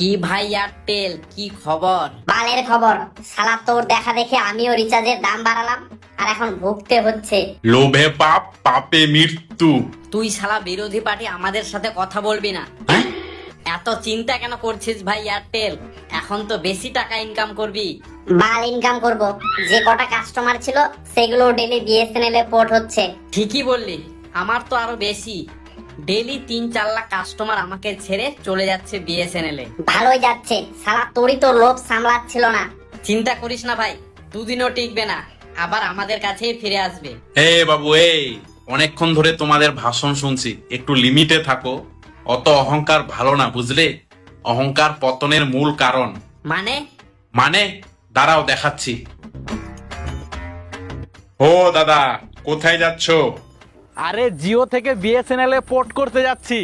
কি ভাই এয়ারটেল, কি খবর? বালের খবর। শালা তোর দেখা দেখে আমিও রিচার্জের দাম বাড়ালাম, আর এখন ভুগতে হচ্ছে। লোভে পাপ, পাপে মৃত্যু। তুই শালা বিরোধী পার্টি, আমাদের সাথে কথা বলবি না। হ্যাঁ? এত চিন্তা কেন করছিস ভাই এয়ারটেল? এখন তো বেশি টাকা ইনকাম করবি। বাল ইনকাম করব, যে কটা কাস্টমার ছিল সেগুলো ডেলি বিএসএনএল এ পোর্ট হচ্ছে। ঠিকই বললি, আমার তো আরো বেশি। ডেলি 3-4 লাখ কাস্টমার আমাকে ছেড়ে চলে যাচ্ছে বিএসএনএল এ। ভালোই যাচ্ছে, শালা তোরই তো লোভ সামলাচ্ছিল না। চিন্তা করিস না ভাই, দুদিনও টিকবে না, আবার আমাদের কাছেই ফিরে আসবে। বাবু অনেকক্ষণ ধরে তোমাদের ভাষণ শুনছি, একটু লিমিটে থাকো। অত অহংকার ভালো না, বুঝলে? অহংকার পতনের মূল কারণ। মানে দাঁড়াও দেখাচ্ছি। ও দাদা, কোথায় যাচ্ছো? আরে জিও থেকে বিএসএনএল এ পোর্ট করতে যাচ্ছি।